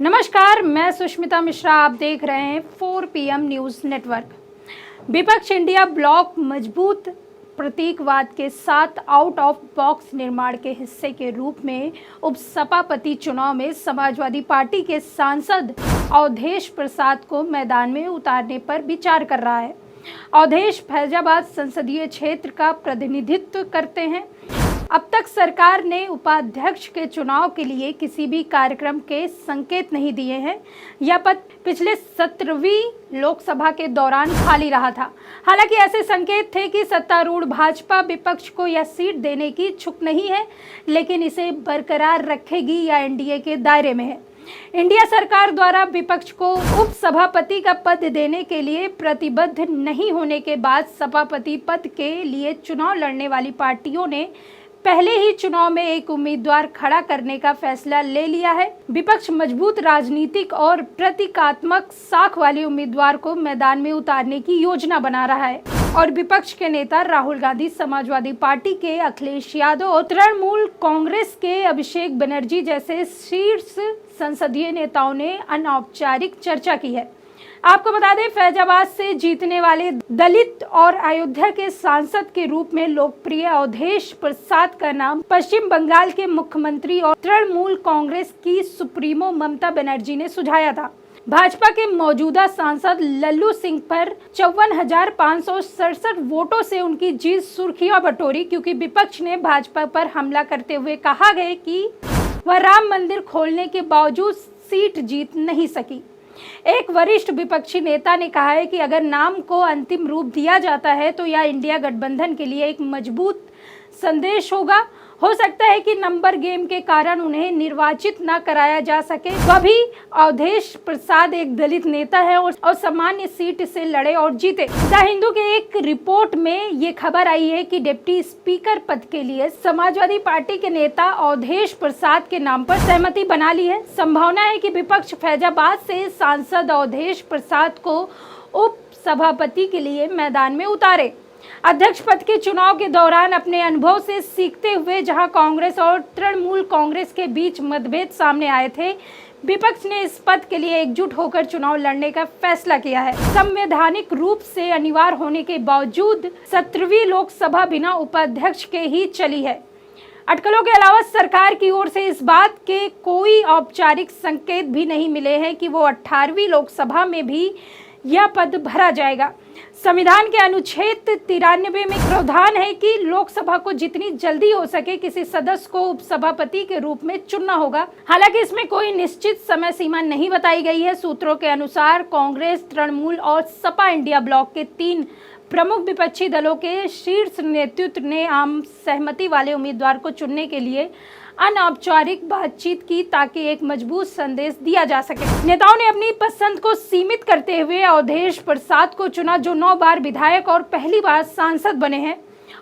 नमस्कार, मैं सुष्मिता मिश्रा। आप देख रहे हैं 4 PM न्यूज़ नेटवर्क। विपक्ष इंडिया ब्लॉक मजबूत प्रतीकवाद के साथ आउट ऑफ बॉक्स निर्माण के हिस्से के रूप में उपसभापति चुनाव में समाजवादी पार्टी के सांसद अवधेश प्रसाद को मैदान में उतारने पर विचार कर रहा है। अवधेश फैजाबाद संसदीय क्षेत्र का प्रतिनिधित्व करते हैं। अब तक सरकार ने उपाध्यक्ष के चुनाव के लिए किसी भी कार्यक्रम के संकेत नहीं दिए हैं। यह पद पिछले 17वीं लोकसभा के दौरान खाली रहा था। हालांकि ऐसे संकेत थे कि सत्तारूढ़ भाजपा विपक्ष को यह सीट देने की इच्छुक नहीं है, लेकिन इसे बरकरार रखेगी या एनडीए के दायरे में है। इंडिया सरकार द्वारा विपक्ष को उपसभापति का पद देने के लिए प्रतिबद्ध नहीं होने के बाद सभापति पद के लिए चुनाव लड़ने वाली पार्टियों ने पहले ही चुनाव में एक उम्मीदवार खड़ा करने का फैसला ले लिया है। विपक्ष मजबूत राजनीतिक और प्रतीकात्मक साख वाले उम्मीदवार को मैदान में उतारने की योजना बना रहा है और विपक्ष के नेता राहुल गांधी, समाजवादी पार्टी के अखिलेश यादव और तृणमूल कांग्रेस के अभिषेक बनर्जी जैसे शीर्ष संसदीय नेताओं ने अनौपचारिक चर्चा की है। आपको बता दें, फैजाबाद से जीतने वाले दलित और अयोध्या के सांसद के रूप में लोकप्रिय अवधेश प्रसाद का नाम पश्चिम बंगाल के मुख्यमंत्री और तृणमूल कांग्रेस की सुप्रीमो ममता बनर्जी ने सुझाया था। भाजपा के मौजूदा सांसद लल्लू सिंह पर 54,567 वोटों से उनकी जीत सुर्खियां बटोरी, क्योंकि विपक्ष ने भाजपा पर हमला करते हुए कहा गया कि वह राम मंदिर खोलने के बावजूद सीट जीत नहीं सकी। एक वरिष्ठ विपक्षी नेता ने कहा है कि अगर नाम को अंतिम रूप दिया जाता है तो यह इंडिया गठबंधन के लिए एक मजबूत संदेश होगा। हो सकता है कि नंबर गेम के कारण उन्हें निर्वाचित न कराया जा सके। वह भी अवधेश प्रसाद एक दलित नेता है और सामान्य सीट से लड़े और जीते। द हिंदू के एक रिपोर्ट में ये खबर आई है कि डिप्टी स्पीकर पद के लिए समाजवादी पार्टी के नेता अवधेश प्रसाद के नाम पर सहमति बना ली है। संभावना है कि विपक्ष फैजाबाद से सांसद अवधेश प्रसाद को उप सभापति के लिए मैदान में उतारे। अध्यक्ष पद के चुनाव के दौरान अपने अनुभव से सीखते हुए जहां कांग्रेस और तृणमूल कांग्रेस के बीच मतभेद सामने आए थे, विपक्ष ने इस पद के लिए एकजुट होकर चुनाव लड़ने का फैसला किया है। संवैधानिक रूप से अनिवार्य होने के बावजूद 17वीं लोकसभा बिना उपाध्यक्ष के ही चली है। अटकलों के अलावा सरकार की ओर से इस बात के कोई औपचारिक संकेत भी नहीं मिले हैं कि वो 18वीं लोकसभा में भी यह पद भरा जाएगा। संविधान के अनुच्छेद 93 में प्रावधान है कि लोकसभा को जितनी जल्दी हो सके किसी सदस्य को उपसभापति के रूप में चुनना होगा। हालांकि इसमें कोई निश्चित समय सीमा नहीं बताई गई है। सूत्रों के अनुसार कांग्रेस, तृणमूल और सपा इंडिया ब्लॉक के 3 प्रमुख विपक्षी दलों के शीर्ष नेतृत्व ने आम सहमति वाले उम्मीदवार को चुनने के लिए अनौपचारिक बातचीत की ताकि एक मजबूत संदेश दिया जा सके। नेताओं ने अपनी पसंद को सीमित करते हुए अवधेश प्रसाद को चुना, जो 9 बार विधायक और पहली बार सांसद बने हैं,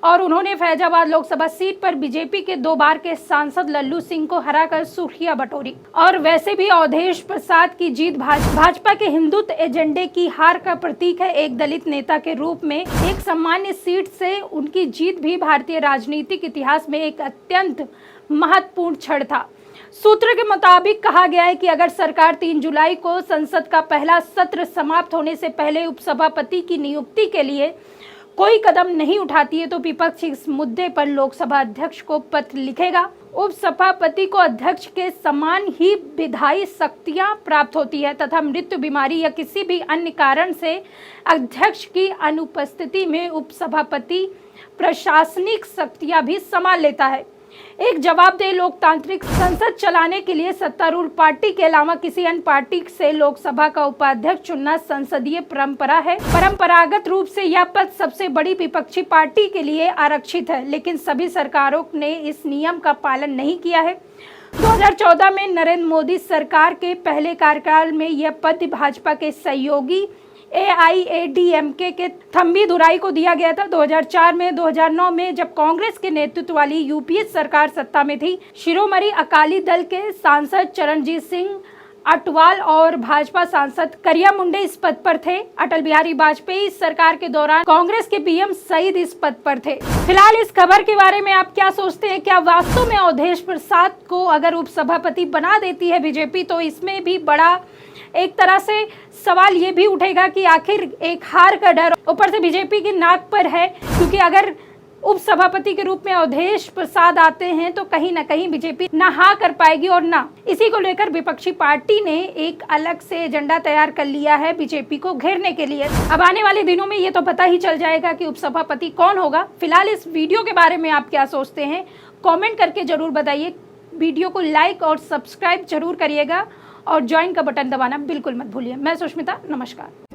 और उन्होंने फैजाबाद लोकसभा सीट पर बीजेपी के 2 बार के सांसद लल्लू सिंह को हराकर सुर्खियां बटोरी। और वैसे भी अवधेश प्रसाद की जीत भाजपा के हिंदुत्व एजेंडे की हार का प्रतीक है। एक दलित नेता के रूप में एक सामान्य सीट से उनकी जीत भी भारतीय राजनीतिक इतिहास में एक अत्यंत महत्वपूर्ण क्षण था। सूत्र के मुताबिक कहा गया है कि अगर सरकार 3 जुलाई को संसद का पहला सत्र समाप्त होने से पहले उपसभापति की नियुक्ति के लिए कोई कदम नहीं उठाती है तो विपक्ष इस मुद्दे पर लोकसभा अध्यक्ष को पत्र लिखेगा। उपसभापति को अध्यक्ष के समान ही विधायी शक्तियां प्राप्त होती है तथा मृत्यु, बीमारी या किसी भी अन्य कारण से अध्यक्ष की अनुपस्थिति में उपसभापति प्रशासनिक शक्तियां भी संभाल लेता है। एक जवाबदेह लोकतांत्रिक संसद चलाने के लिए सत्तारूढ़ पार्टी के अलावा किसी अन्य पार्टी से लोकसभा का उपाध्यक्ष चुनना संसदीय परंपरा है। परंपरागत रूप से यह पद सबसे बड़ी विपक्षी पार्टी के लिए आरक्षित है, लेकिन सभी सरकारों ने इस नियम का पालन नहीं किया है। 2014 में नरेंद्र मोदी सरकार के पहले कार्यकाल में यह पद भाजपा के सहयोगी AIADMK के थम्बी दुराई को दिया गया था। 2004 में 2009 में जब कांग्रेस के नेतृत्व वाली यूपीए सरकार सत्ता में थी, शिरोमणि अकाली दल के सांसद चरणजीत सिंह अटवाल और भाजपा सांसद करिया मुंडे इस पद पर थे। अटल बिहारी वाजपेयी सरकार के दौरान कांग्रेस के पीएम सईद इस पद पर थे। फिलहाल इस खबर के बारे में आप क्या सोचते हैं? क्या वास्तव में अवधेश प्रसाद को अगर उपसभापति बना देती है बीजेपी, तो इसमें भी बड़ा एक तरह से सवाल ये भी उठेगा कि आखिर एक हार का डर ऊपर से बीजेपी की नाक पर है, क्योंकि अगर उपसभापति के रूप में अवधेश प्रसाद आते हैं तो कहीं ना कहीं बीजेपी ना हाँ कर पाएगी और ना। इसी को लेकर विपक्षी पार्टी ने एक अलग से एजेंडा तैयार कर लिया है बीजेपी को घेरने के लिए। अब आने वाले दिनों में ये तो पता ही चल जाएगा कि उपसभापति कौन होगा। फिलहाल इस वीडियो के बारे में आप क्या सोचते हैं, कॉमेंट करके जरूर बताइए। वीडियो को लाइक और सब्सक्राइब जरूर करिएगा और ज्वाइन का बटन दबाना बिल्कुल मत भूलिए। मैं सुष्मिता, नमस्कार।